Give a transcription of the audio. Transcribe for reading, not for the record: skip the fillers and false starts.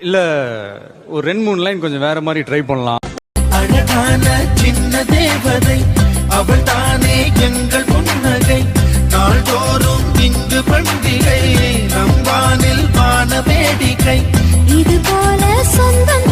இல்ல ஒரு 2-3 லைன் கொஞ்சம் வேற மாதிரி ட்ரை பண்ணலாம். அழகான சின்ன தேவதை அவள் தானே எங்கள் புன்னகை, நாள்தோறும் இங்கு பண்டிகை, நம் வானில் வான வேடிக்கை, இது போல சொந்தம்